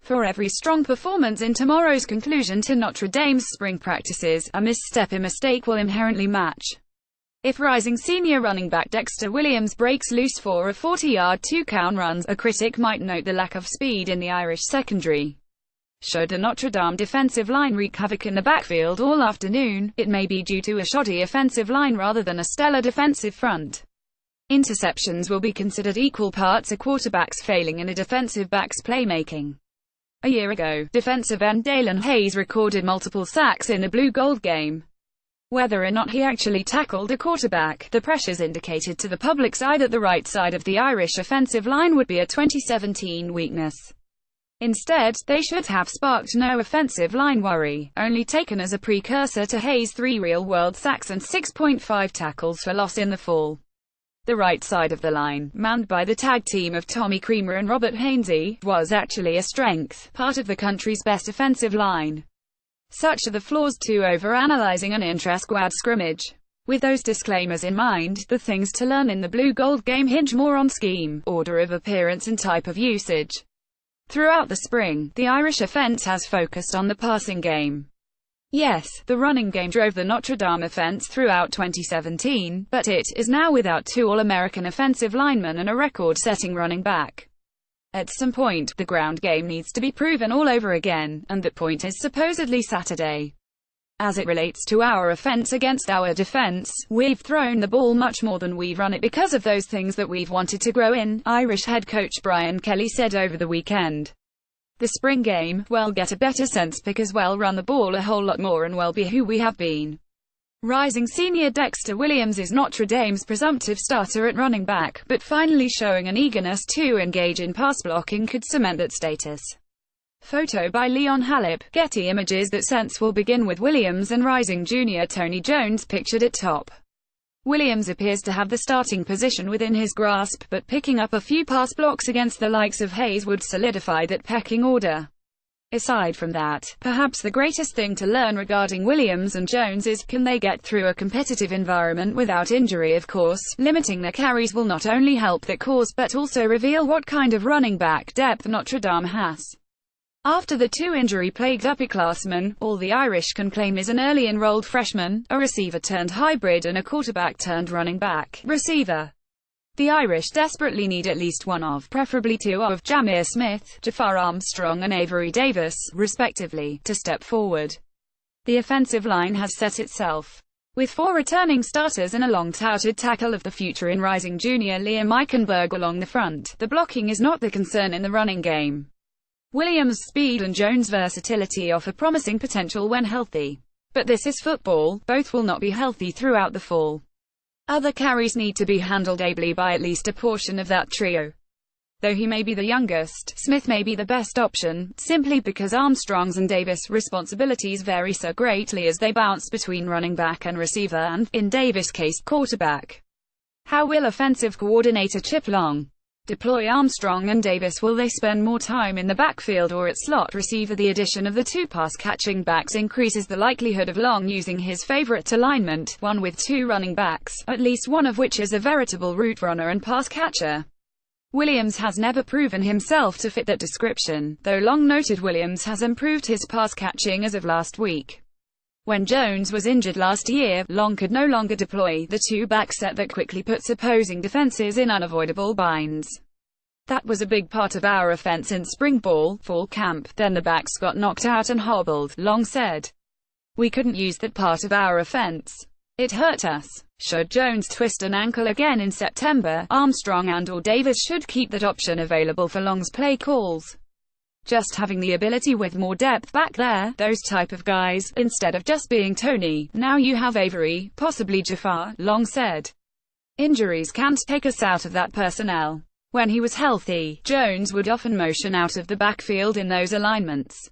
For every strong performance in tomorrow's conclusion to Notre Dame's spring practices, a misstep or mistake will inherently match. If rising senior running back Dexter Williams breaks loose for a 40-yard two-count run, a critic might note the lack of speed in the Irish secondary. Should a Notre Dame defensive line wreak havoc in the backfield all afternoon, it may be due to a shoddy offensive line rather than a stellar defensive front. Interceptions will be considered equal parts a quarterback's failing and a defensive back's playmaking. A year ago, defensive end Dalen Hayes recorded multiple sacks in the blue-gold game. Whether or not he actually tackled a quarterback, the pressures indicated to the public's eye that the right side of the Irish offensive line would be a 2017 weakness. Instead, they should have sparked no offensive line worry, only taken as a precursor to Hayes' 3 real-world sacks and 6.5 tackles for loss in the fall. The right side of the line, manned by the tag team of Tommy Creamer and Robert Hainsey, was actually a strength, part of the country's best offensive line. Such are the flaws to overanalyzing an intra-squad scrimmage. With those disclaimers in mind, the things to learn in the blue-gold game hinge more on scheme, order of appearance and type of usage. Throughout the spring, the Irish offense has focused on the passing game. Yes, the running game drove the Notre Dame offense throughout 2017, but it is now without 2 All-American offensive linemen and a record-setting running back. At some point, the ground game needs to be proven all over again, and that point is supposedly Saturday. As it relates to our offense against our defense, we've thrown the ball much more than we've run it because of those things that we've wanted to grow in, Irish head coach Brian Kelly said over the weekend. The spring game, we'll get a better sense because we'll run the ball a whole lot more and we'll be who we have been. Rising senior Dexter Williams is Notre Dame's presumptive starter at running back, but finally showing an eagerness to engage in pass blocking could cement that status. Photo by Leon Halep, Getty Images. That sense will begin with Williams and rising junior Tony Jones pictured at top. Williams appears to have the starting position within his grasp, but picking up a few pass blocks against the likes of Hayes would solidify that pecking order. Aside from that, perhaps the greatest thing to learn regarding Williams and Jones is, can they get through a competitive environment without injury? Of course, limiting their carries will not only help that cause but also reveal what kind of running back depth Notre Dame has. After the 2 injury-plagued upperclassmen, all the Irish can claim is an early enrolled freshman, a receiver-turned-hybrid and a quarterback-turned-running back receiver. The Irish desperately need at least one of, preferably 2 of, Jameer Smith, Jafar Armstrong and Avery Davis, respectively, to step forward. The offensive line has set itself. With 4 returning starters and a long-touted tackle of the future in rising junior Liam Eichenberg along the front, the blocking is not the concern in the running game. Williams' speed and Jones' versatility offer promising potential when healthy. But this is football, both will not be healthy throughout the fall. Other carries need to be handled ably by at least a portion of that trio. Though he may be the youngest, Smith may be the best option, simply because Armstrong's and Davis' responsibilities vary so greatly as they bounce between running back and receiver and, in Davis' case, quarterback. How will offensive coordinator Chip Long deploy Armstrong and Davis? Will they spend more time in the backfield or at slot receiver? The addition of the 2 pass-catching backs increases the likelihood of Long using his favorite alignment, one with 2 running backs, at least one of which is a veritable route runner and pass catcher. Williams has never proven himself to fit that description, though Long noted Williams has improved his pass catching as of last week. When Jones was injured last year, Long could no longer deploy the 2-back set that quickly puts opposing defenses in unavoidable binds. That was a big part of our offense in spring ball, fall camp, then the backs got knocked out and hobbled, Long said. We couldn't use that part of our offense. It hurt us. Should Jones twist an ankle again in September, Armstrong and/or Davis should keep that option available for Long's play calls. Just having the ability with more depth back there, those type of guys, instead of just being Tony, now you have Avery, possibly Jafar, Long said. Injuries can't take us out of that personnel. When he was healthy, Jones would often motion out of the backfield in those alignments.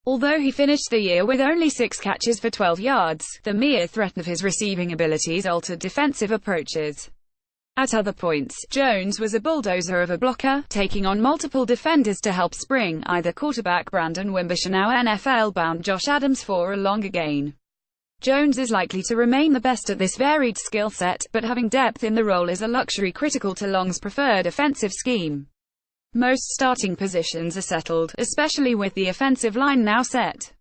Although he finished the year with only 6 catches for 12 yards, the mere threat of his receiving abilities altered defensive approaches. At other points, Jones was a bulldozer of a blocker, taking on multiple defenders to help spring either quarterback Brandon Wimbush or now NFL-bound Josh Adams for a longer gain. Jones is likely to remain the best at this varied skill set, but having depth in the role is a luxury critical to Long's preferred offensive scheme. Most starting positions are settled, especially with the offensive line now set.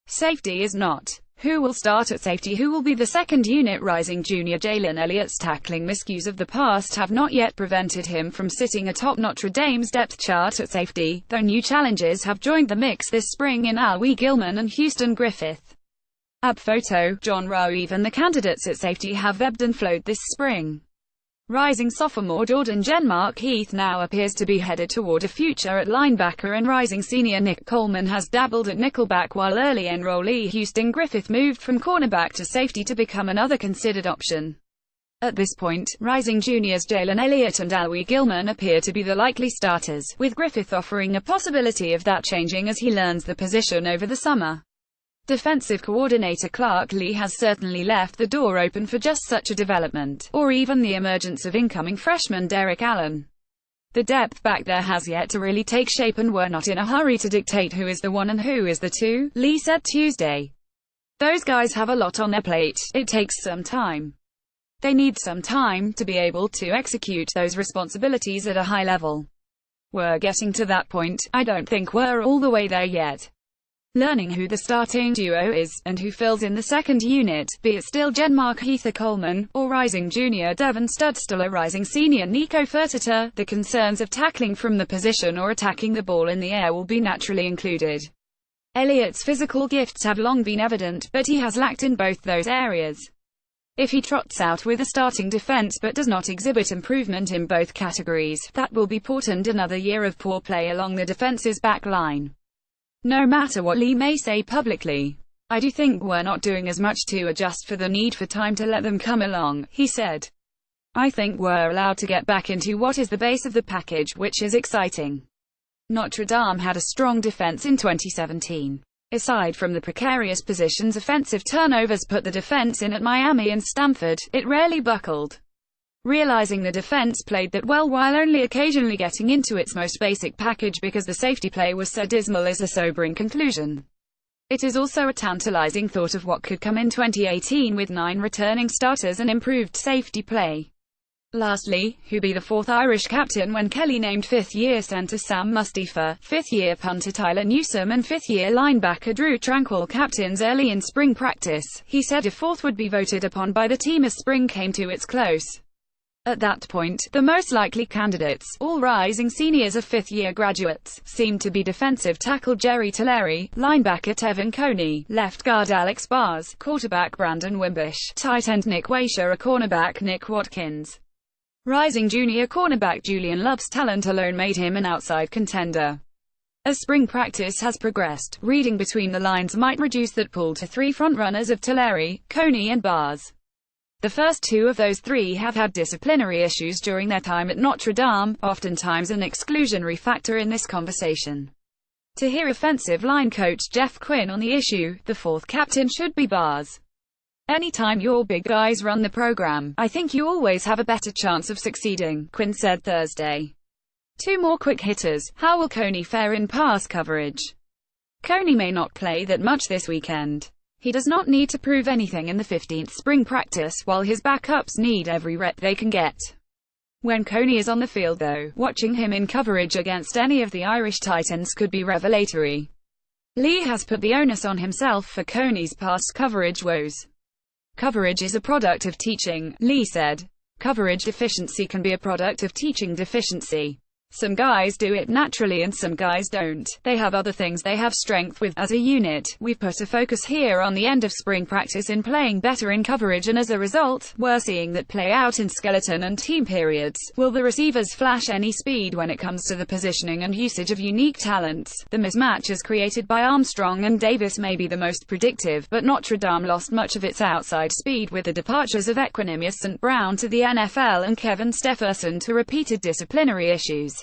Safety is not. Who will start at safety? Who will be the second unit? Rising junior Jalen Elliott's tackling miscues of the past have not yet prevented him from sitting atop Notre Dame's depth chart at safety, though new challenges have joined the mix this spring in Alwee Gilman and Houston Griffith. Ab photo, John Rowe. Even the candidates at safety have ebbed and flowed this spring. Rising sophomore Jordan Genmark Heath now appears to be headed toward a future at linebacker, and rising senior Nick Coleman has dabbled at nickelback, while early enrollee Houston Griffith moved from cornerback to safety to become another considered option. At this point, rising juniors Jalen Elliott and Alwee Gilman appear to be the likely starters, with Griffith offering a possibility of that changing as he learns the position over the summer. Defensive coordinator Clark Lee has certainly left the door open for just such a development, or even the emergence of incoming freshman Derek Allen. The depth back there has yet to really take shape, and we're not in a hurry to dictate who is the one and who is the two, Lee said Tuesday. Those guys have a lot on their plate. It takes some time. They need some time to be able to execute those responsibilities at a high level. We're getting to that point. I don't think we're all the way there yet. Learning who the starting duo is, and who fills in the second unit, be it still Genmark Heath or Coleman, or rising junior Devin Studstill or rising senior Nico Furtiter, the concerns of tackling from the position or attacking the ball in the air will be naturally included. Elliott's physical gifts have long been evident, but he has lacked in both those areas. If he trots out with a starting defense but does not exhibit improvement in both categories, that will be portend another year of poor play along the defense's back line. No matter what Lee may say publicly, I do think we're not doing as much to adjust for the need for time to let them come along, he said. I think we're allowed to get back into what is the base of the package, which is exciting. Notre Dame had a strong defense in 2017. Aside from the precarious positions offensive turnovers put the defense in at Miami and Stanford, it rarely buckled. Realizing the defense played that well while only occasionally getting into its most basic package because the safety play was so dismal is a sobering conclusion. It is also a tantalizing thought of what could come in 2018 with 9 returning starters and improved safety play. Lastly, who be the fourth Irish captain when Kelly named fifth-year center Sam Mustafa, fifth-year punter Tyler Newsome and fifth-year linebacker Drew Tranquill captains early in spring practice. He said a fourth would be voted upon by the team as spring came to its close. At that point, the most likely candidates, all rising seniors or fifth-year graduates, seemed to be defensive tackle Jerry Tillery, linebacker Tevin Coney, left guard Alex Bars, quarterback Brandon Wimbush, tight end Nick Weisher or cornerback Nick Watkins. Rising junior cornerback Julian Love's talent alone made him an outside contender. As spring practice has progressed, reading between the lines might reduce that pool to 3 frontrunners of Tillery, Coney and Bars. The first 2 of those 3 have had disciplinary issues during their time at Notre Dame, oftentimes an exclusionary factor in this conversation. To hear offensive line coach Jeff Quinn on the issue, the fourth captain should be Bars. Anytime your big guys run the program, I think you always have a better chance of succeeding, Quinn said Thursday. 2 more quick hitters. How will Coney fare in pass coverage? Coney may not play that much this weekend. He does not need to prove anything in the 15th spring practice, while his backups need every rep they can get. When Coney is on the field though, watching him in coverage against any of the Irish Titans could be revelatory. Lee has put the onus on himself for Coney's past coverage woes. Coverage is a product of teaching, Lee said. Coverage deficiency can be a product of teaching deficiency. Some guys do it naturally and some guys don't. They have other things they have strength with. As a unit, we've put a focus here on the end of spring practice in playing better in coverage, and as a result, we're seeing that play out in skeleton and team periods. Will the receivers flash any speed when it comes to the positioning and usage of unique talents? The mismatches created by Armstrong and Davis may be the most predictive, but Notre Dame lost much of its outside speed with the departures of Equanimeous St. Brown to the NFL and Kevin Stepherson to repeated disciplinary issues.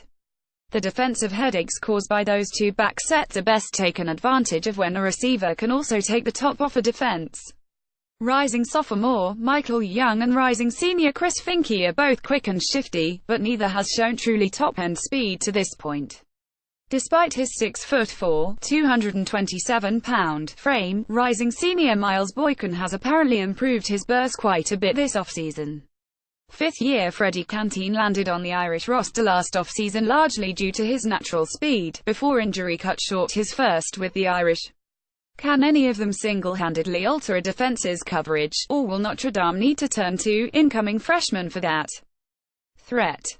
The defensive headaches caused by those 2 back sets are best taken advantage of when a receiver can also take the top off a defense. Rising sophomore Michael Young and rising senior Chris Finke are both quick and shifty, but neither has shown truly top-end speed to this point. Despite his 6'4", 227-pound frame, rising senior Miles Boykin has apparently improved his burst quite a bit this offseason. Fifth-year Freddie Cantine landed on the Irish roster last off-season largely due to his natural speed, before injury cut short his first with the Irish. Can any of them single-handedly alter a defense's coverage, or will Notre Dame need to turn to incoming freshmen for that? Threat.